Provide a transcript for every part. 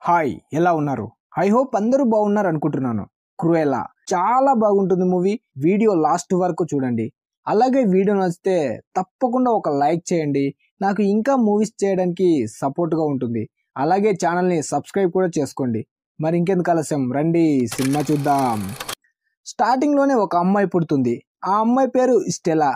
Hi ఎలా ఉన్నారు? I hope అందరూ బాగున్నారు అనుకుంటున్నాను. క్రూయలా చాలా బాగుంటుంది మూవీ. వీడియో లాస్ట్ వరకు చూడండి. అలాగే వీడియో నచ్చితే తప్పకుండా ఒక లైక్ చేయండి. నాకు ఇంకా మూవీస్ చేయడానికి సపోర్ట్గా ఉంటుంది. అలాగే ఛానల్ని సబ్స్క్రైబ్ కూడా చేసుకోండి. మరి ఇంకెందుకు ఆలస్యం, రండి సినిమా చూద్దాం. స్టార్టింగ్లోనే ఒక అమ్మాయి పుడుతుంది. ఆ అమ్మాయి పేరు స్టెలా.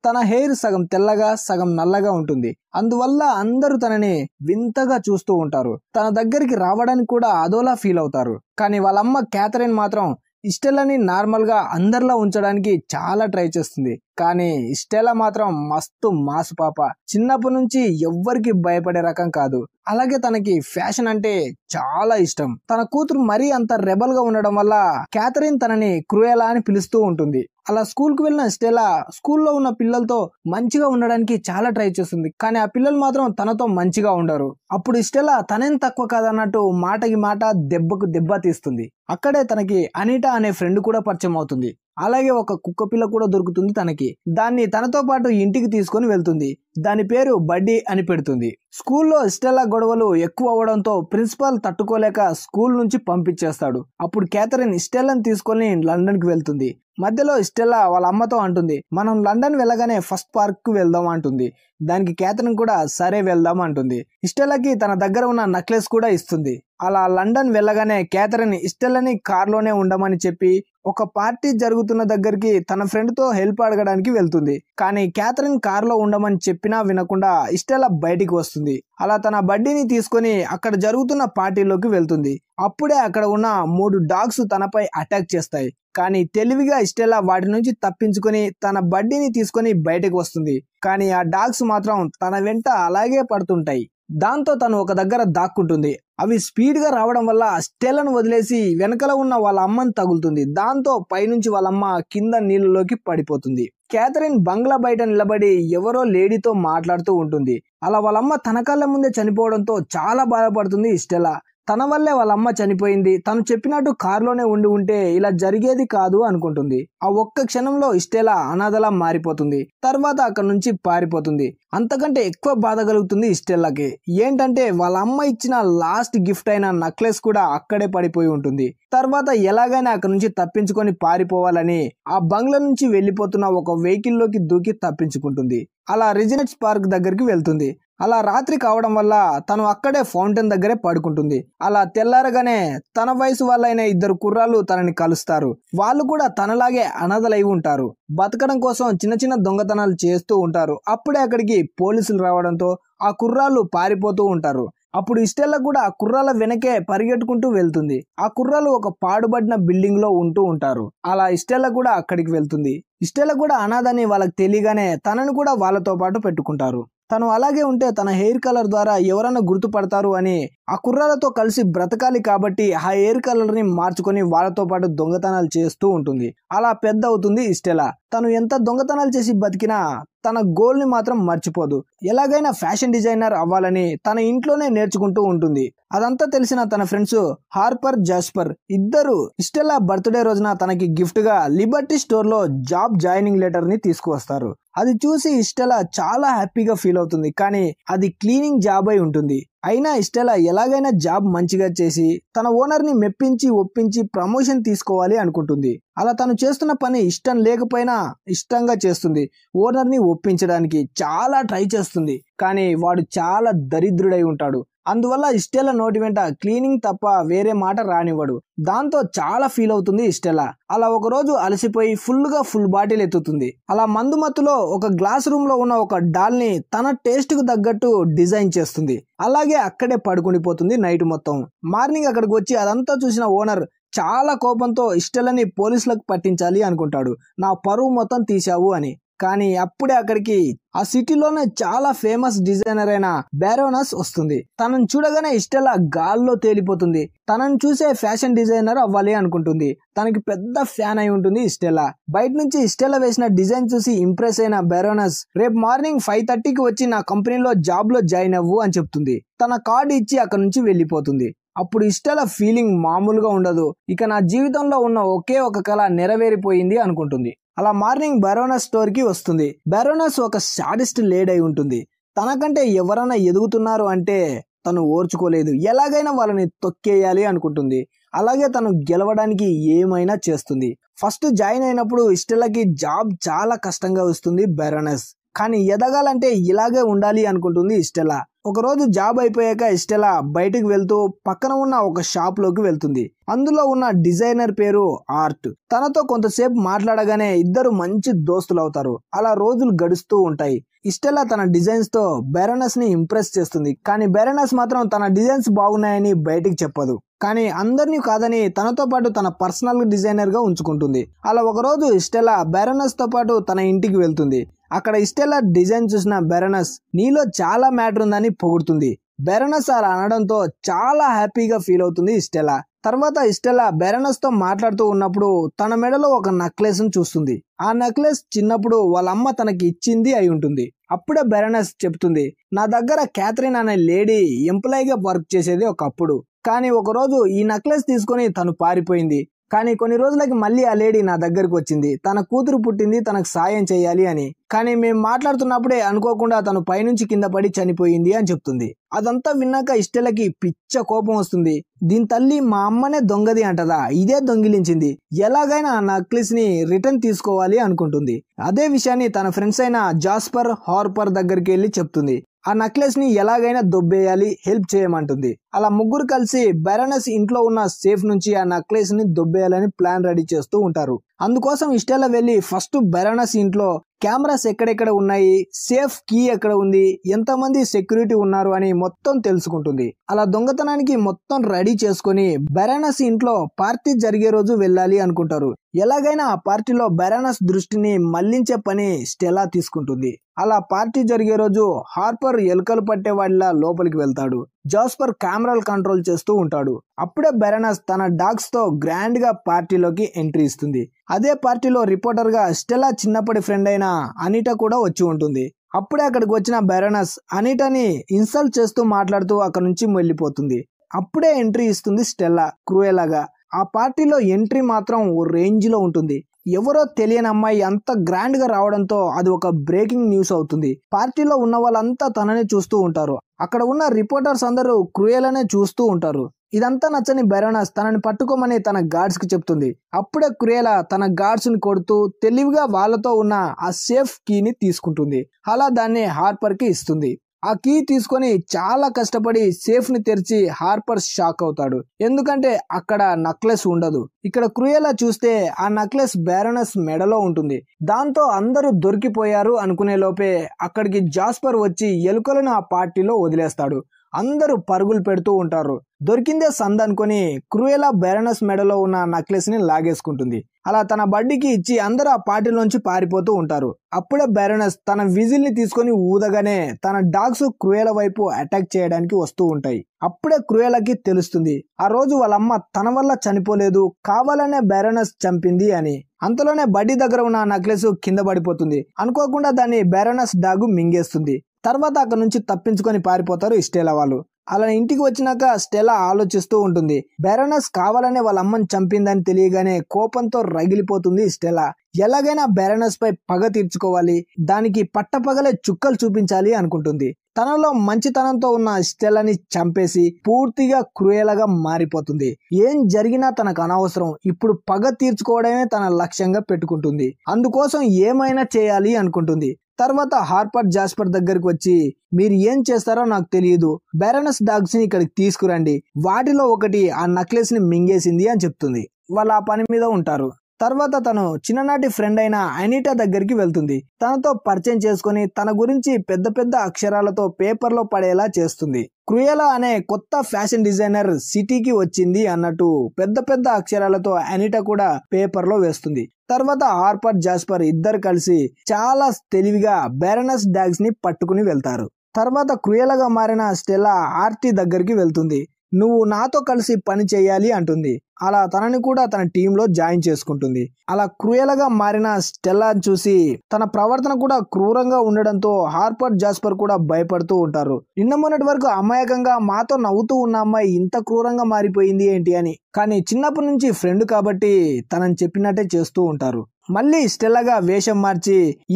తన హెయిర్ సగం తెల్లగా సగం నల్లగా ఉంటుంది. అందువల్ల అందరూ తనని వింతగా చూస్తూ ఉంటారు. తన దగ్గరికి రావడానికి కూడా అదోలా ఫీల్ అవుతారు. కానీ వాళ్ళమ్మ క్యాథరిన్ మాత్రం స్టెల్లాని నార్మల్ గా అందరిలా ఉంచడానికి చాలా ట్రై చేస్తుంది. కానీ స్టెల్లా మాత్రం మస్తు మాసు పాప. చిన్నప్పటి నుంచి ఎవ్వరికి భయపడే రకం కాదు. అలాగే తనకి ఫ్యాషన్ అంటే చాలా ఇష్టం. తన కూతురు మరీ అంత రెబల్ గా ఉండడం వల్ల క్యాథరిన్ తనని క్రూయలా అని పిలుస్తూ ఉంటుంది. అలా స్కూల్ కు వెళ్ళిన స్టెల్లా స్కూల్లో ఉన్న పిల్లలతో మంచిగా ఉండడానికి చాలా ట్రై చేస్తుంది. కానీ ఆ పిల్లలు మాత్రం తనతో మంచిగా ఉండరు. అప్పుడు స్టెల్లా తనేం తక్కువ కాదన్నట్టు మాటకి మాట దెబ్బకు దెబ్బ తీస్తుంది. అక్కడే తనకి అనిటా అనే ఫ్రెండ్ కూడా పరిచయం అవుతుంది. అలాగే ఒక కుక్క పిల్ల కూడా దొరుకుతుంది తనకి. దాన్ని తనతో పాటు ఇంటికి తీసుకొని వెళ్తుంది. దాని పేరు బడ్డీ అని పెడుతుంది. స్కూల్లో స్టెల్లా గొడవలు ఎక్కువ అవడంతో ప్రిన్సిపాల్ తట్టుకోలేక స్కూల్ నుంచి పంపించేస్తాడు. అప్పుడు క్యాథరిన్ స్టెల్లాని తీసుకొని లండన్ కి వెళ్తుంది. మధ్యలో స్టెల్లా వాళ్ళ అమ్మతో అంటుంది, మనం లండన్ వెళ్ళగానే ఫస్ట్ పార్క్ కు వెళ్దాం అంటుంది. దానికి క్యాథరిన్ కూడా సరే వెళ్దాం అంటుంది. స్టెల్లాకి తన దగ్గర ఉన్న నెక్లెస్ కూడా ఇస్తుంది. అలా లండన్ వెళ్ళగానే క్యాథరిన్ స్టెల్లాని కార్లోనే ఉండమని చెప్పి ఒక పార్టీ జరుగుతున్న దగ్గరికి తన ఫ్రెండ్ తో హెల్ప్ అడగడానికి వెళ్తుంది. కానీ క్యాథరిన్ కార్లో ఉండమని చెప్పినా వినకుండా స్టెల్లా బయటికి వస్తుంది. అలా తన బడ్డీని తీసుకొని అక్కడ జరుగుతున్న పార్టీలోకి వెళ్తుంది. అప్పుడే అక్కడ ఉన్న 3 డాగ్స్ తనపై అటాక్ చేస్తాయి. కానీ తెలివిగా స్టెల్లా వాటి నుంచి తప్పించుకొని తన బడ్డీని తీసుకొని బయటకు వస్తుంది. కానీ ఆ డాగ్స్ మాత్రం తన వెంట అలాగే పడుతుంటాయి. దాంతో తను ఒక దగ్గర దాక్కుంటుంది. అవి స్పీడ్ గా రావడం వల్ల స్టెల్లాను వదిలేసి వెనకల ఉన్న వాళ్ళ అమ్మని తగులుతుంది. దాంతో పైనుంచి వాళ్ళమ్మ కింద నీళ్ళలోకి పడిపోతుంది. క్యాథరిన్ బంగ్లా బయట నిలబడి ఎవరో లేడీతో మాట్లాడుతూ ఉంటుంది. అలా వాళ్ళమ్మ తన కళ్ళ ముందే చనిపోవడంతో చాలా బాధపడుతుంది స్టెల్లా. తన వల్లే వాళ్ళ అమ్మ చనిపోయింది, తను చెప్పినట్టు కారులోనే ఉండి ఉంటే ఇలా జరిగేది కాదు అనుకుంటుంది. ఆ ఒక్క క్షణంలో స్టెల్లా అనాథలా మారిపోతుంది. తర్వాత అక్కడ నుంచి పారిపోతుంది. అంతకంటే ఎక్కువ బాధ కలుగుతుంది స్టెల్లాకి. ఏంటంటే వాళ్ళ అమ్మ ఇచ్చిన లాస్ట్ గిఫ్ట్ అయిన నెక్లెస్ కూడా అక్కడే పడిపోయి ఉంటుంది. తర్వాత ఎలాగైనా అక్కడ నుంచి తప్పించుకొని పారిపోవాలని ఆ బంగ్లా నుంచి వెళ్లిపోతున్న ఒక వెహికల్ లోకి దూకి తప్పించుకుంటుంది. అలా రెజినెట్స్ పార్క్ దగ్గరికి వెళ్తుంది. అలా రాత్రి కావడం వల్ల తను అక్కడే ఫౌంటైన్ దగ్గరే పడుకుంటుంది. అలా తెల్లారగానే తన వయసు వాళ్ళైన 2 కుర్రాళ్ళు తనని కలుస్తారు. వాళ్ళు కూడా తనలాగే అనాథలై ఉంటారు. బతకడం కోసం చిన్న చిన్న దొంగతనాలు చేస్తూ ఉంటారు. అప్పుడే అక్కడికి పోలీసులు రావడంతో ఆ కుర్రాళ్ళు పారిపోతూ ఉంటారు. అప్పుడు స్టెల్లా కూడా ఆ కుర్రాళ్ళ వెనకే పరిగెట్టుకుంటూ వెళ్తుంది. ఆ కుర్రాళ్ళు ఒక పాడుబడిన బిల్డింగ్ లో ఉంటూ ఉంటారు. అలా స్టెల్లా కూడా అక్కడికి వెళ్తుంది. స్టెల్లా కూడా అనాథని వాళ్ళకి తెలియగానే తనను కూడా వాళ్ళతో పాటు పెట్టుకుంటారు. తను అలాగే ఉంటే తన హెయిర్ కలర్ ద్వారా ఎవరన్నా గుర్తుపడతారు అని ఆ కుర్రాలతో కలిసి బ్రతకాలి కాబట్టి ఆ హెయిర్ కలర్ ని మార్చుకొని వాళ్ళతో పాటు దొంగతనాలు చేస్తూ ఉంటుంది. అలా పెద్ద అవుతుంది స్టెల్లా. తను ఎంత దొంగతనాలు చేసి బతికినా తన గోల్ ని మాత్రం మర్చిపోదు. ఎలాగైనా ఫ్యాషన్ డిజైనర్ అవ్వాలని తన ఇంట్లోనే నేర్చుకుంటూ ఉంటుంది. అదంతా తెలిసిన తన ఫ్రెండ్స్ హార్పర్, జాస్పర్ ఇద్దరు స్టెల్లా బర్త్డే రోజున తనకి గిఫ్ట్ గా లిబర్టీ స్టోర్ లో జాబ్ జాయినింగ్ లెటర్ ని తీసుకువస్తారు. అది చూసి స్టెల్లా చాలా హ్యాపీగా ఫీల్ అవుతుంది. కానీ అది క్లీనింగ్ జాబ్ అయి ఉంటుంది. అయినా స్టెల్లా ఎలాగైనా జాబ్ మంచిగా చేసి తన ఓనర్ ని మెప్పించి ఒప్పించి ప్రమోషన్ తీసుకోవాలి అనుకుంటుంది. అలా తను చేస్తున్న పని ఇష్టం లేకపోయినా ఇష్టంగా చేస్తుంది. ఓనర్ ని ఒప్పించడానికి చాలా ట్రై చేస్తుంది. కానీ వాడు చాలా దరిద్రుడై ఉంటాడు. అందువల్ల స్టెల్లా నోటి వెంట క్లీనింగ్ తప్ప వేరే మాట రానివ్వడు. దాంతో చాలా ఫీల్ అవుతుంది స్టెల్లా. అలా ఒక రోజు అలసిపోయి ఫుల్ బాటిల్ ఎత్తుతుంది. అలా మందు మత్తులో ఒక గ్లాస్ రూమ్ లో ఉన్న ఒక డాల్ ని తన టేస్ట్ కు తగ్గట్టు డిజైన్ చేస్తుంది. అలాగే అక్కడే పడుకునిపోతుంది నైట్ మొత్తం. మార్నింగ్ అక్కడికి వచ్చి అదంతా చూసిన ఓనర్ చాలా కోపంతో స్టెల్లాని పోలీసులకు పట్టించాలి అనుకుంటాడు. నా పరువు మొత్తం తీశావు అని. కానీ అప్పుడే అక్కడికి ఆ సిటీలోనే చాలా ఫేమస్ డిజైనర్ అయిన బారోనస్ వస్తుంది. తనను చూడగానే స్టెల్లా గాల్లో తేలిపోతుంది. తనను చూసే ఫ్యాషన్ డిజైనర్ అవ్వాలి అనుకుంటుంది. తనకి పెద్ద ఫ్యాన్ అయి ఉంటుంది స్టెల్లా. బయట నుంచి స్టెల్లా వేసిన డిజైన్ చూసి ఇంప్రెస్ అయిన బారోనస్ రేపు మార్నింగ్ 5:30కి వచ్చి నా కంపెనీలో జాబ్ లో జాయిన్ అవ్వు అని చెప్తుంది. తన కార్డు ఇచ్చి అక్కడ నుంచి వెళ్లిపోతుంది. అప్పుడు స్టెల్లా ఫీలింగ్ మామూలుగా ఉండదు. ఇక నా జీవితంలో ఉన్న ఒకే ఒక కళ నెరవేరిపోయింది అనుకుంటుంది. అలా మార్నింగ్ బారోనస్ స్టోర్ కి వస్తుంది. బారోనస్ ఒక సాడిస్ట్ లేడీ అయి ఉంటుంది. తనకంటే ఎవరైనా ఎదుగుతున్నారు అంటే తను ఓర్చుకోలేదు, ఎలాగైనా వాళ్ళని తొక్కేయాలి అనుకుంటుంది. అలాగే తను గెలవడానికి ఏమైనా చేస్తుంది. ఫస్ట్ జాయిన్ అయినప్పుడు స్టెల్లాకి జాబ్ చాలా కష్టంగా వస్తుంది బెరోనస్. కానీ ఎదగాలంటే ఇలాగే ఉండాలి అనుకుంటుంది స్టెల్లా. ఒకరోజు జాబ్ అయిపోయాక స్టెల్లా బయటకు వెళ్తూ పక్కన ఉన్న ఒక షాప్ లోకి వెళ్తుంది. అందులో ఉన్న డిజైనర్ పేరు ఆర్ట్. తనతో కొంతసేపు మాట్లాడగానే ఇద్దరు మంచి దోస్తులు అవుతారు. అలా రోజులు గడుస్తూ ఉంటాయి. స్టెల్లా తన డిజైన్స్ తో బెరోనస్ ని ఇంప్రెస్ చేస్తుంది. కానీ బెరోనస్ మాత్రం తన డిజైన్స్ బాగున్నాయని బయటికి చెప్పదు. కానీ అందరినీ కాదని తనతో పాటు తన పర్సనల్ డిజైనర్ గా ఉంచుకుంటుంది. అలా ఒకరోజు స్టెల్లా బెరోనస్ తో పాటు తన ఇంటికి వెళ్తుంది. అక్కడ స్టెల్లా డిజైన్ చూసిన బెరోనస్ నీలో చాలా మ్యాటర్ ఉందని పొగుడుతుంది. బెరోనస్ అలా అనడంతో చాలా హ్యాపీగా ఫీల్ అవుతుంది స్టెల్లా. తర్వాత స్టెల్లా బెరోనస్ తో మాట్లాడుతూ ఉన్నప్పుడు తన మెడలో ఒక నెక్లెస్ ను చూస్తుంది. ఆ నెక్లెస్ చిన్నప్పుడు వాళ్ళ అమ్మ తనకి ఇచ్చింది అయి ఉంటుంది. అప్పుడే బెరోనస్ చెప్తుంది, నా దగ్గర క్యాథరిన్ అనే లేడీ ఎంప్లాయీగా వర్క్ చేసేది ఒకప్పుడు. కానీ ఒకరోజు ఈ నెక్లెస్ తీసుకొని తను పారిపోయింది. కానీ కొన్ని రోజులకి మళ్ళీ ఆ లేడీ నా దగ్గరకు వచ్చింది. తన కూతురు పుట్టింది, తనకు సాయం చేయాలి అని. కానీ మేము మాట్లాడుతున్నప్పుడే అనుకోకుండా తను పైనుంచి కింద పడి చనిపోయింది అని చెప్తుంది. అదంతా విన్నాక స్టెల్లాకి పిచ్చ కోపం వస్తుంది. దీని తల్లి మా అమ్మనే దొంగది అంటదా, ఇదే దొంగిలించింది, ఎలాగైనా ఆ నెక్లెస్ ని రిటర్న్ తీసుకోవాలి అనుకుంటుంది. అదే విషయాన్ని తన ఫ్రెండ్స్ అయిన జాస్పర్, హార్పర్ దగ్గరికి వెళ్ళి చెప్తుంది. ఆ నెక్లెస్ ని ఎలాగైనా దొబ్బేయాలి, హెల్ప్ చేయమంటుంది. అలా ముగ్గురు కలిసి బెరోనస్ ఇంట్లో ఉన్న సేఫ్ నుంచి ఆ నెక్లెస్ ని దొబ్బేయాలని ప్లాన్ రెడీ చేస్తూ ఉంటారు. అందుకోసం స్టెల్లా వెళ్లి ఫస్ట్ బెరోనస్ ఇంట్లో కెమెరాస్ ఎక్కడెక్కడ ఉన్నాయి, సేఫ్ కీ ఎక్కడ ఉంది, ఎంతమంది సెక్యూరిటీ ఉన్నారు అని మొత్తం తెలుసుకుంటుంది. అలా దొంగతనానికి మొత్తం రెడీ చేసుకుని బెరోనస్ ఇంట్లో పార్టీ జరిగే రోజు వెళ్ళాలి అనుకుంటారు. ఎలాగైనా ఆ పార్టీలో బెరోనస్ దృష్టిని మళ్లించే పని స్టెల్లా తీసుకుంటుంది. అలా పార్టీ జరిగే రోజు హార్పర్ ఎలుకలు పట్టేవాడిలా లోపలికి వెళ్తాడు. జాస్పర్ కెమెరాలు కంట్రోల్ చేస్తూ ఉంటాడు. అప్పుడే బెరోనస్ తన డాగ్స్ తో గ్రాండ్ గా పార్టీలోకి ఎంట్రీ ఇస్తుంది. అదే పార్టీలో రిపోర్టర్ గా స్టెల్లా చిన్నప్పటి ఫ్రెండ్ అయిన అనిటా కూడా వచ్చి ఉంటుంది. అప్పుడే అక్కడికి వచ్చిన బెరోనస్ అనిటాని ఇన్సల్ట్ చేస్తూ మాట్లాడుతూ అక్కడి నుంచి వెళ్ళిపోతుంది. అప్పుడే ఎంట్రీ ఇస్తుంది స్టెల్లా క్రూయలాగా. ఆ పార్టీలో ఎంట్రీ మాత్రం ఓ రేంజ్ లో ఉంటుంది. ఎవరో తెలియని అమ్మాయి అంత గ్రాండ్ గా రావడంతో అది ఒక బ్రేకింగ్ న్యూస్ అవుతుంది. పార్టీలో ఉన్న వాళ్ళంతా తనని చూస్తూ ఉంటారు. అక్కడ ఉన్న రిపోర్టర్స్ అందరూ క్రూయలనే చూస్తూ ఉంటారు. ఇదంతా నచ్చని బెరోనస్ తనని పట్టుకోమని తన గార్డ్స్ కి చెప్తుంది. అప్పుడే క్రూయలా తన గార్డ్స్ ని కొడుతూ తెలివిగా వాళ్ళతో ఉన్న ఆ సేఫ్ కీని తీసుకుంటుంది. అలా దాన్ని హార్పర్ కి ఇస్తుంది. ఆ కీ తీసుకొని చాలా కష్టపడి సేఫ్ ని తెరిచి హార్పర్ షాక్ అవుతాడు. ఎందుకంటే అక్కడ నెక్లెస్ ఉండదు. ఇక్కడ క్రూయలా చూస్తే ఆ నెక్లెస్ బెరోనస్ మెడలో ఉంటుంది. దాంతో అందరూ దొరికిపోయారు అనుకునే లోపే అక్కడికి జాస్పర్ వచ్చి ఎలుకలను ఆ పార్టీలో వదిలేస్తాడు. అందరూ పరుగులు పెడుతూ ఉంటారు. దొరికిందే సంద్ అనుకుని క్రూయలా బెరోనస్ మెడలో ఉన్న నెక్లెస్ ని లాగేసుకుంటుంది. అలా తన బడ్డీకి ఇచ్చి అందరూ ఆ పార్టీలోంచి పారిపోతూ ఉంటారు. అప్పుడే బెరోనస్ తన విజిల్ ని తీసుకొని ఊదగానే తన డాగ్స్ క్రూయల వైపు అటాక్ చేయడానికి వస్తూ ఉంటాయి. అప్పుడే క్రూయలకి తెలుస్తుంది ఆ రోజు వాళ్ళమ్మ తన వల్ల చనిపోలేదు, కావాలనే బెరోనస్ చంపింది అని. అంతలోనే బడ్డీ దగ్గర ఉన్న నెక్లెస్ కింద పడిపోతుంది. అనుకోకుండా దాన్ని బెరోనస్ డాగు మింగేస్తుంది. తర్వాత అక్కడ నుంచి తప్పించుకొని పారిపోతారు స్టెల్లా వాళ్ళు. అలా ఇంటికి వచ్చినాక స్టెల్లా ఆలోచిస్తూ ఉంటుంది. బెరోనస్ కావాలనే వాళ్ళ అమ్మని చంపిందని తెలియగానే కోపంతో రగిలిపోతుంది స్టెల్లా. ఎలాగైనా బెరోనస్ పై పగ తీర్చుకోవాలి, దానికి పట్టపగలే చుక్కలు చూపించాలి అనుకుంటుంది. తనలో మంచితనంతో ఉన్న స్టెల్లాని చంపేసి పూర్తిగా క్రూయలగా మారిపోతుంది. ఏం జరిగినా తనకు అనవసరం, ఇప్పుడు పగ తీర్చుకోవడమే తన లక్ష్యంగా పెట్టుకుంటుంది. అందుకోసం ఏమైనా చేయాలి అనుకుంటుంది. తర్వాత హార్పర్ జాస్పర్ దగ్గరికి వచ్చి, మీరు ఏం చేస్తారో నాకు తెలియదు, బెరోనస్ డాగ్స్ ని ఇక్కడికి తీసుకురండి, వాటిలో ఒకటి ఆ నెక్లెస్ ని మింగేసింది అని చెప్తుంది. వాళ్ళు ఆ పని మీద ఉంటారు. తర్వాత తను చిన్ననాటి ఫ్రెండ్ అయిన అనిటా దగ్గరికి వెళ్తుంది. తనతో పరిచయం చేసుకుని తన గురించి పెద్ద పెద్ద అక్షరాలతో పేపర్లో పడేలా చేస్తుంది. క్రూయలా అనే కొత్త ఫ్యాషన్ డిజైనర్ సిటీకి వచ్చింది అన్నట్టు పెద్ద పెద్ద అక్షరాలతో అనిటా కూడా పేపర్లో వేస్తుంది. తర్వాత హార్పర్ జాస్పర్ ఇద్దరు కలిసి చాలా తెలివిగా బెరోనస్ డాగ్స్ ని పట్టుకుని వెళ్తారు. తర్వాత క్రూయలగా మారిన స్టెల్లా ఆర్టీ దగ్గరికి వెళ్తుంది. నువ్వు నాతో కలిసి పని చేయాలి అంటుంది. అలా తనని కూడా తన టీంలో జాయిన్ చేసుకుంటుంది. అలా క్రూయలగా మారిన స్టెల్లాని చూసి తన ప్రవర్తన కూడా క్రూరంగా ఉండడంతో హార్పర్ జాస్పర్ కూడా భయపడుతూ ఉంటారు. నిన్న మొన్నటి వరకు అమాయకంగా మాతో నవ్వుతూ ఉన్న అమ్మాయి ఇంత క్రూరంగా మారిపోయింది ఏంటి అని. కానీ చిన్నప్పటి నుంచి ఫ్రెండ్ కాబట్టి తనని చెప్పినట్టే చేస్తూ ఉంటారు. మళ్ళీ స్టెల్లాగా వేషం మార్చి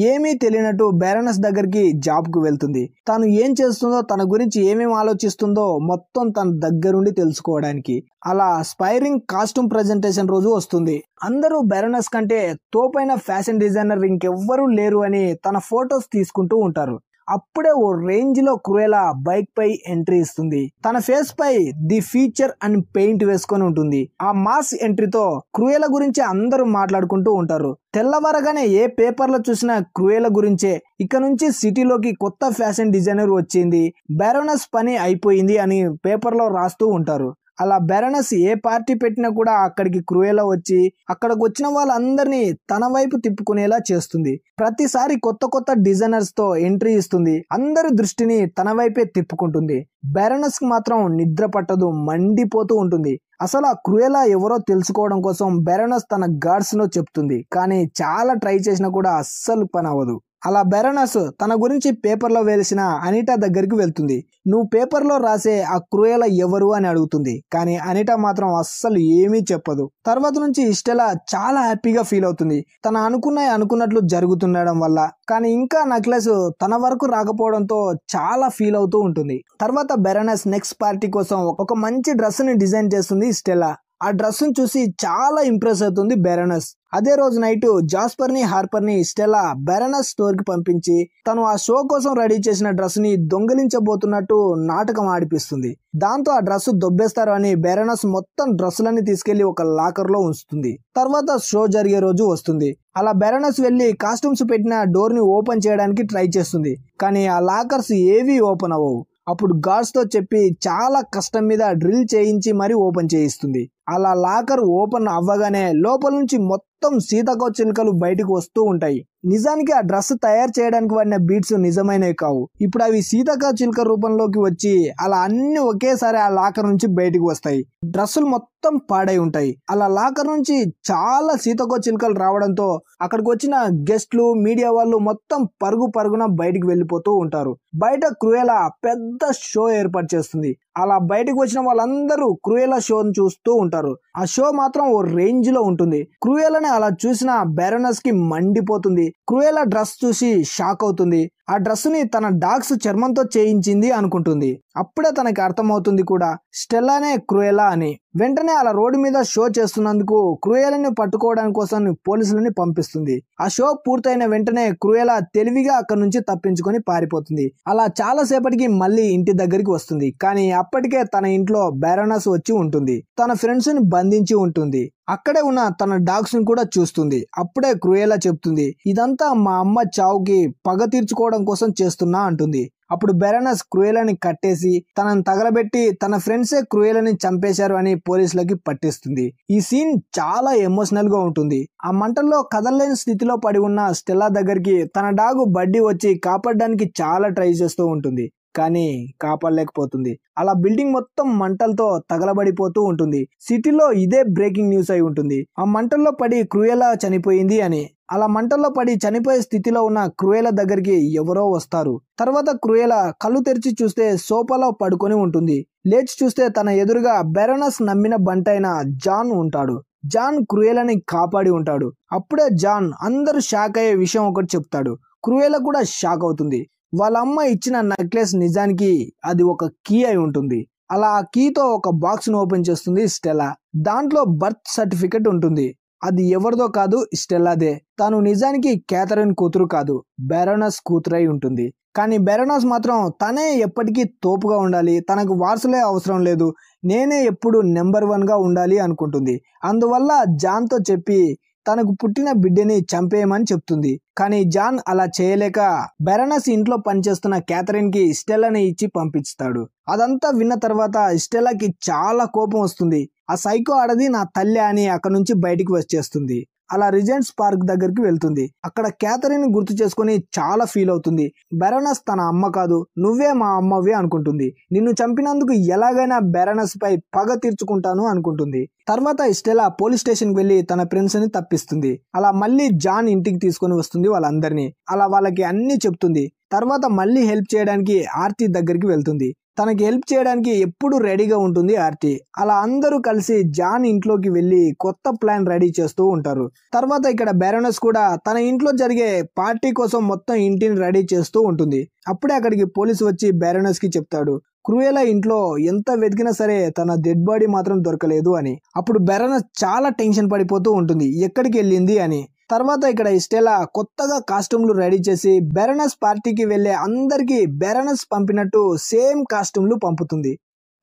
ఏమీ తెలియనట్టు బెరోనస్ దగ్గరికి జాబ్ కు వెళ్తుంది. తాను ఏం చేస్తుందో, తన గురించి ఏమేమి ఆలోచిస్తుందో మొత్తం తన దగ్గరుండి తెలుసుకోవడానికి. అలా స్పైరింగ్ కాస్ట్యూమ్ ప్రెజెంటేషన్ రోజు వస్తుంది. అందరూ బెరోనస్ కంటే తోపైన ఫ్యాషన్ డిజైనర్ ఇంకెవ్వరూ లేరు అని తన ఫొటోస్ తీసుకుంటూ ఉంటారు. అప్పుడే ఓ రేంజ్ లో క్రూయలా బైక్ పై ఎంట్రీ ఇస్తుంది. తన ఫేస్ పై ది ఫీచర్ అని పెయింట్ వేసుకొని ఉంటుంది. ఆ మాస్ ఎంట్రీతో క్రూయల గురించి అందరూ మాట్లాడుకుంటూ ఉంటారు. తెల్లవారగానే ఏ పేపర్ లో చూసినా క్రూయల గురించే. ఇక నుంచి సిటీలోకి కొత్త ఫ్యాషన్ డిజైనర్ వచ్చింది, బెరోనస్ పని అయిపోయింది అని పేపర్ లో రాస్తూ ఉంటారు. అలా బెరోనస్ ఏ పార్టీ పెట్టినా కూడా అక్కడికి క్రూయలా వచ్చి అక్కడికి వచ్చిన వాళ్ళందరినీ తన వైపు తిప్పుకునేలా చేస్తుంది. ప్రతిసారి కొత్త కొత్త డిజైనర్స్ తో ఎంట్రీ ఇస్తుంది. అందరి దృష్టిని తన వైపే తిప్పుకుంటుంది. బెరోనస్ కి మాత్రం నిద్ర పట్టదు, మండిపోతూ ఉంటుంది. అసలు ఆ క్రూయలా ఎవరో తెలుసుకోవడం కోసం బెరోనస్ తన గార్డ్స్ లో చెప్తుంది. కానీ చాలా ట్రై చేసినా కూడా అస్సలు పని అవ్వదు. అలా బెరోనస్ తన గురించి పేపర్లో వేసిన అనిటా దగ్గరికి వెళ్తుంది. నువ్వు పేపర్లో రాసే ఆ క్రూయల ఎవరు అని అడుగుతుంది. కానీ అనిటా మాత్రం అస్సలు ఏమీ చెప్పదు. తర్వాత నుంచి స్టెల్లా చాలా హ్యాపీగా ఫీల్ అవుతుంది, తన అనుకున్నట్లు జరుగుతుండడం వల్ల. కానీ ఇంకా నెక్లెస్ తన వరకు రాకపోవడంతో చాలా ఫీల్ అవుతూ ఉంటుంది. తర్వాత బెరోనస్ నెక్స్ట్ పార్టీ కోసం ఒక మంచి డ్రెస్ ని డిజైన్ చేస్తుంది స్టెల్లా. ఆ డ్రెస్ ని చూసి చాలా ఇంప్రెస్ అవుతుంది బెరోనస్. అదే రోజు నైట్ జాస్పర్ ని, హార్పర్ ని స్టెల్లా బెరోనస్ స్టోర్ కి పంపించి తను ఆ షో కోసం రెడీ చేసిన డ్రెస్ ని దొంగిలించబోతున్నట్టు నాటకం ఆడిపిస్తుంది. దాంతో ఆ డ్రెస్ దొబ్బేస్తారు అని బెరోనస్ మొత్తం డ్రెస్సులన్నీ తీసుకెళ్లి ఒక లాకర్ లో ఉంచుతుంది. తర్వాత షో జరిగే రోజు వస్తుంది. అలా బెరోనస్ వెళ్లి కాస్ట్యూమ్స్ పెట్టిన డోర్ ని ఓపెన్ చేయడానికి ట్రై చేస్తుంది. కానీ ఆ లాకర్స్ ఏవీ ఓపెన్ అవ్వవు. అప్పుడు గార్డ్స్ తో చెప్పి చాలా కష్టం మీద డ్రిల్ చేయించి మరీ ఓపెన్ చేయిస్తుంది. అలా లాకర్ ఓపెన్ అవ్వగానే లోపల నుంచి మొత్తం సీతాకోకచిలుకలు బయటకు వస్తూ ఉంటాయి. నిజానికి ఆ డ్రెస్ తయారు చేయడానికి వాడిన బీట్స్ నిజమైనవి కావు. ఇప్పుడు అవి సీతాకోకచిలుక రూపంలోకి వచ్చి అలా అన్ని ఒకేసారి ఆ లాకర్ నుంచి బయటకు వస్తాయి. డ్రెస్సులు మొత్తం పాడై ఉంటాయి. అలా లాకర్ నుంచి చాలా సీతాకోకచిలుకలు రావడంతో అక్కడికి వచ్చిన గెస్ట్లు, మీడియా వాళ్ళు మొత్తం పరుగున బయటికి వెళ్ళిపోతూ ఉంటారు. బయట క్రూయలా పెద్ద షో ఏర్పాటు చేస్తుంది. అలా బయటకు వచ్చిన వాళ్ళందరూ క్రూయలా షోని చూస్తూ ఉంటారు. ఆ షో మాత్రం ఓ రేంజ్ లో ఉంటుంది. క్రూయలని అలా చూసిన బెరోనస్ కి మండిపోతుంది. క్రూయలా డ్రెస్ చూసి షాక్ అవుతుంది. ఆ డ్రెస్ ని తన డాగ్స్ చర్మంతో చేయించింది అనుకుంటుంది. అప్పుడే తనకి అర్థమవుతుంది కూడా స్టెల్లానే క్రూయలా అని. వెంటనే అలా రోడ్డు మీద షో చేస్తున్నందుకు క్రూయలని పట్టుకోవడానికి కోసం పోలీసులని పంపిస్తుంది. ఆ షో పూర్తయిన వెంటనే క్రూయలా తెలివిగా అక్కడి నుంచి తప్పించుకొని పారిపోతుంది. అలా చాలా సేపటికి మళ్ళీ ఇంటి దగ్గరికి వస్తుంది. కానీ అప్పటికే తన ఇంట్లో బెరోనస్ వచ్చి ఉంటుంది. తన ఫ్రెండ్స్ ని బంధించి ఉంటుంది. అక్కడే ఉన్న తన డాగ్స్ ని కూడా చూస్తుంది. అప్పుడే క్రూయలా చెప్తుంది, ఇదంతా మా అమ్మ చావుకి పగ తీర్చుకోవడం కోసం చేస్తున్నా అంటుంది. అప్పుడు బెరోనస్ క్రూయలని కట్టేసి తనని తగలబెట్టి తన ఫ్రెండ్సే క్రూయలని చంపేశారు అని పోలీసులకి పట్టిస్తుంది. ఈ సీన్ చాలా ఎమోషనల్ గా ఉంటుంది. ఆ మంటల్లో కదలలేని స్థితిలో పడి ఉన్న స్టెల్లా దగ్గరికి తన డాగు బడ్డీ వచ్చి కాపాడడానికి చాలా ట్రై చేస్తూ ఉంటుంది. కానీ కాపాడలేకపోతుంది. అలా బిల్డింగ్ మొత్తం మంటలతో తగలబడిపోతూ ఉంటుంది. సిటీలో ఇదే బ్రేకింగ్ న్యూస్ అయి ఉంటుంది. ఆ మంటల్లో పడి క్రూయలా చనిపోయింది అని. అలా మంటల్లో పడి చనిపోయే స్థితిలో ఉన్న క్రూయల దగ్గరికి ఎవరో వస్తారు. తర్వాత క్రూయల కళ్ళు తెరిచి చూస్తే సోఫాలో పడుకొని ఉంటుంది. లేచి చూస్తే తన ఎదురుగా బెరోనస్ నమ్మిన బంటైన జాన్ ఉంటాడు. జాన్ క్రూయలని కాపాడి ఉంటాడు. అప్పుడే జాన్ అందరూ షాక్ అయ్యే విషయం ఒకటి చెప్తాడు. క్రూయల కూడా షాక్ అవుతుంది. వాళ్ళ అమ్మ ఇచ్చిన నెక్లెస్ నిజానికి అది ఒక కీ అయి ఉంటుంది. అలా ఆ కీతో ఒక బాక్స్ ను ఓపెన్ చేస్తుంది స్టెల్లా. దాంట్లో బర్త్ సర్టిఫికెట్ ఉంటుంది. అది ఎవరిదో కాదు, స్టెల్లాదే. తాను నిజానికి క్యాథరిన్ కూతురు కాదు, బెరోనస్ కూతురై ఉంటుంది. కానీ బెరోనస్ మాత్రం తనే ఎప్పటికీ తోపుగా ఉండాలి, తనకు వారసులే అవసరం లేదు, నేనే ఎప్పుడు నెంబర్ 1 గా ఉండాలి అనుకుంటుంది. అందువల్ల జాన్ తో చెప్పి తనకు పుట్టిన బిడ్డని చంపేయమని చెప్తుంది. కానీ జాన్ అలా చేయలేక బెరోనస్ ఇంట్లో పనిచేస్తున్న క్యాథరిన్ కి స్టెల్లాని ఇచ్చి పంపిస్తాడు. అదంతా విన్న తర్వాత స్టెల్లాకి చాలా కోపం వస్తుంది. ఆ సైకో ఆడది నా తల్లి అని అక్కడ నుంచి బయటికి వచ్చేస్తుంది. అలా రిజెంట్స్ పార్క్ దగ్గరికి వెళ్తుంది. అక్కడ క్యాథరిన్ గుర్తు చేసుకుని చాలా ఫీల్ అవుతుంది. బెరోనస్ తన అమ్మ కాదు, నువ్వే మా అమ్మవి అనుకుంటుంది. నిన్ను చంపినందుకు ఎలాగైనా బెరోనస్ పై పగ తీర్చుకుంటాను అనుకుంటుంది. తర్వాత స్టెల్లా పోలీస్ స్టేషన్ కి వెళ్లి తన ఫ్రెండ్స్ ని తప్పిస్తుంది. అలా మళ్ళీ జాన్ ఇంటికి తీసుకొని వస్తుంది వాళ్ళందరినీ. అలా వాళ్ళకి అన్ని చెప్తుంది. తర్వాత మళ్ళీ హెల్ప్ చేయడానికి ఆర్తి దగ్గరికి వెళ్తుంది. తనకి హెల్ప్ చేయడానికి ఎప్పుడు రెడీగా ఉంటుంది ఆర్తి. అలా అందరూ కలిసి జాన్ ఇంట్లోకి వెళ్లి కొత్త ప్లాన్ రెడీ చేస్తూ ఉంటారు. తర్వాత ఇక్కడ బెరోనస్ కూడా తన ఇంట్లో జరిగే పార్టీ కోసం మొత్తం ఇంటిని రెడీ చేస్తూ ఉంటుంది. అప్పుడే అక్కడికి పోలీసు వచ్చి బెరోనస్ కి చెప్తాడు క్రూయలా ఇంట్లో ఎంత వెతికినా సరే తన డెడ్ బాడీ మాత్రం దొరకలేదు అని. అప్పుడు బెరోనస్ చాలా టెన్షన్ పడిపోతూ ఉంటుంది ఎక్కడికి వెళ్ళింది అని. తర్వాత ఇక్కడ స్టెలా కొత్తగా కాస్ట్యూమ్లు రెడీ చేసి బెరోనస్ పార్టీకి వెళ్లే అందరికి బెరోనస్ పంపినట్టు సేమ్ కాస్ట్యూమ్లు పంపుతుంది.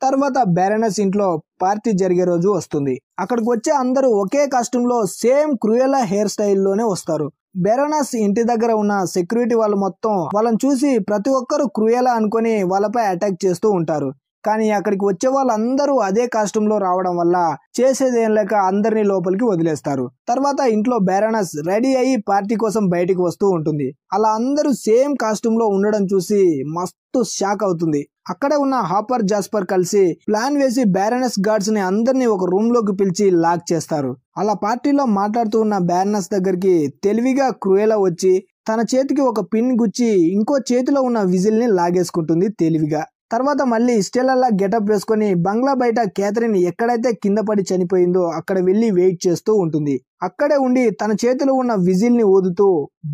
తర్వాత బెరోనస్ ఇంట్లో పార్టీ జరిగే రోజు వస్తుంది. అక్కడికి వచ్చే అందరూ ఒకే కాస్ట్యూమ్ లో సేమ్ క్రూయలా హెయిర్ స్టైల్లోనే వస్తారు. బెరోనస్ ఇంటి దగ్గర ఉన్న సెక్యూరిటీ వాళ్ళు మొత్తం వాళ్ళని చూసి ప్రతి ఒక్కరు క్రూయలా అనుకొని వాళ్ళపై అటాక్ చేస్తూ ఉంటారు. కానీ అక్కడికి వచ్చే వాళ్ళందరూ అదే కాస్ట్యూమ్ లో రావడం వల్ల చేసేదేం లేక అందరినీ లోపలికి వదిలేస్తారు. తర్వాత ఇంట్లో బెరోనస్ రెడీ అయ్యి పార్టీ కోసం బయటికి వస్తూ ఉంటుంది. అలా అందరూ సేమ్ కాస్ట్యూమ్ లో ఉండడం చూసి మస్తు షాక్ అవుతుంది. అక్కడే ఉన్న హాపర్ జాస్పర్ కలిసి ప్లాన్ వేసి బెరోనస్ గార్డ్స్ ని అందరినీ ఒక రూమ్ లోకి పిలిచి లాక్ చేస్తారు. అలా పార్టీలో మాట్లాడుతూ ఉన్న బెరోనస్ దగ్గరికి తెలివిగా క్రూయలా వచ్చి తన చేతికి ఒక పిన్ గుచ్చి ఇంకో చేతిలో ఉన్న విజిల్ ని లాగేసుకుంటుంది తెలివిగా. తర్వాత మళ్ళీ స్టెల్లా గెటప్ వేసుకొని బంగ్లా బయట క్యాథరిన్ ఎక్కడైతే కింద పడి చనిపోయిందో అక్కడ వెళ్లి వెయిట్ చేస్తూ ఉంటుంది. అక్కడే ఉండి తన చేతిలో ఉన్న విజిల్ ని ఊదుతూ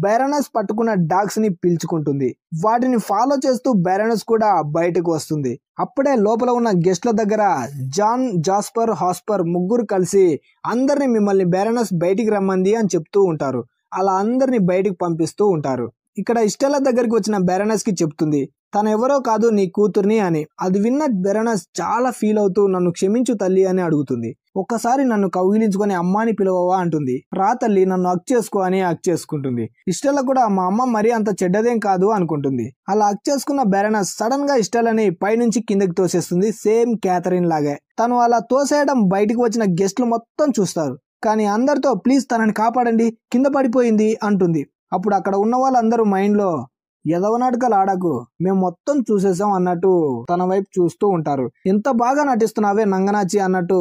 బెరోనస్ పట్టుకున్న డాగ్స్ ని పీల్చుకుంటుంది. వాటిని ఫాలో చేస్తూ బెరోనస్ కూడా బయటకు వస్తుంది. అప్పుడే లోపల ఉన్న గెస్ట్ల దగ్గర జాన్, జాస్పర్, హాస్పర్ ముగ్గురు కలిసి అందరిని మిమ్మల్ని బెరోనస్ బయటికి రమ్మంది అని చెప్తూ ఉంటారు. అలా అందరిని బయటికి పంపిస్తూ ఉంటారు. ఇక్కడ స్టెల్లా దగ్గరికి వచ్చిన బెరోనస్ కి చెప్తుంది తను ఎవరో కాదు నీ కూతుర్ని అని. అది విన్న బెరోనస్ చాలా ఫీల్ అవుతూ నన్ను క్షమించు తల్లి అని అడుగుతుంది. ఒక్కసారి నన్ను కౌగిలించుకొని అమ్మాని పిలవవా అంటుంది. రా తల్లి నన్ను హక్ చేసుకో అని హక్ చేసుకుంటుంది. స్టెల్లా కూడా మా అమ్మ మరీ అంత చెడ్డదేం కాదు అనుకుంటుంది. అలా హక్ చేసుకున్న బెరోనస్ సడన్ గా స్టెల్లాని పైనుంచి కిందకి తోసేస్తుంది సేమ్ క్యాథరిన్ లాగే. తను అలా తోసేయడం బయటికి వచ్చిన గెస్ట్లు మొత్తం చూస్తారు. కానీ అందరితో ప్లీజ్ తనని కాపాడండి కింద పడిపోయింది అంటుంది. అప్పుడు అక్కడ ఉన్న వాళ్ళందరూ మైండ్ లో ఎదవనాటకాలు ఆడకు మేము మొత్తం చూసేసాం అన్నట్టు తన వైపు చూస్తూ ఉంటారు. ఎంత బాగా నటిస్తున్నావే నంగనాచి అన్నట్టు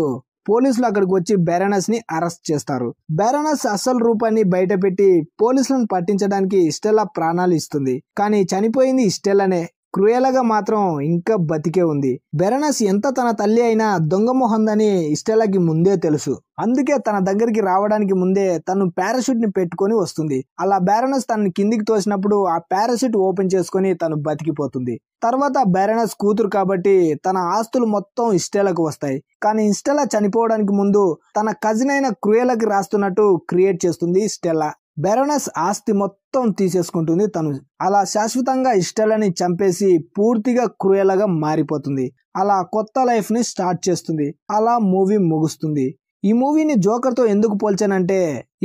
పోలీసులు అక్కడికి వచ్చి బెరోనస్ ని అరెస్ట్ చేస్తారు. బెరోనస్ అసలు రూపాన్ని బయట పెట్టి పోలీసులను పట్టించడానికి స్టెల్లా ప్రాణాలు ఇస్తుంది. కానీ చనిపోయింది స్టెల్లానే. క్రూయలాగా మాత్రం ఇంకా బతికే ఉంది. బెరోనస్ ఎంత తన తల్లి అయినా దొంగ మొహందని స్టెల్లాకి ముందే తెలుసు. అందుకే తన దగ్గరికి రావడానికి ముందే తను పారాషూట్ ని పెట్టుకొని వస్తుంది. అలా బెరోనస్ తనని కిందికి తోసినప్పుడు ఆ పారాషూట్ ఓపెన్ చేసుకుని తను బతికిపోతుంది. తర్వాత బెరోనస్ కూతురు కాబట్టి తన ఆస్తులు మొత్తం స్టెల్లాకు వస్తాయి. కానీ స్టెల్లా చనిపోవడానికి ముందు తన కజిన్ అయిన క్రూయలాకి రాస్తున్నట్టు క్రియేట్ చేస్తుంది స్టెల్లా. బెరోనస్ ఆస్తి మొత్తం తీసేసుకుంటుంది తను. అలా శాశ్వతంగా స్టెల్లాని చంపేసి పూర్తిగా క్రూయలాగా మారిపోతుంది. అలా కొత్త లైఫ్ ని స్టార్ట్ చేస్తుంది. అలా మూవీ ముగుస్తుంది. ఈ మూవీని జోకర్ తో ఎందుకు పోల్చానంటే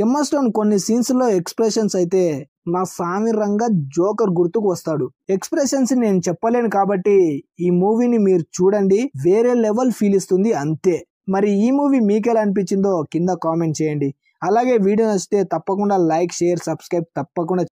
ఎమ్మా స్టోన్ కొన్ని సీన్స్ లో ఎక్స్ప్రెషన్స్ అయితే నా సామిరంగా జోకర్ గుర్తుకు వస్తాడు. ఎక్స్ప్రెషన్స్ నేను చెప్పలేను కాబట్టి ఈ మూవీని మీరు చూడండి, వేరే లెవెల్ ఫీల్ ఇస్తుంది అంతే. మరి ఈ మూవీ మీకెలా అనిపించిందో కింద కామెంట్ చేయండి. అలాగే వీడియో నచ్చితే తప్పకుండా లైక్, షేర్, సబ్స్క్రైబ్ తప్పకుండా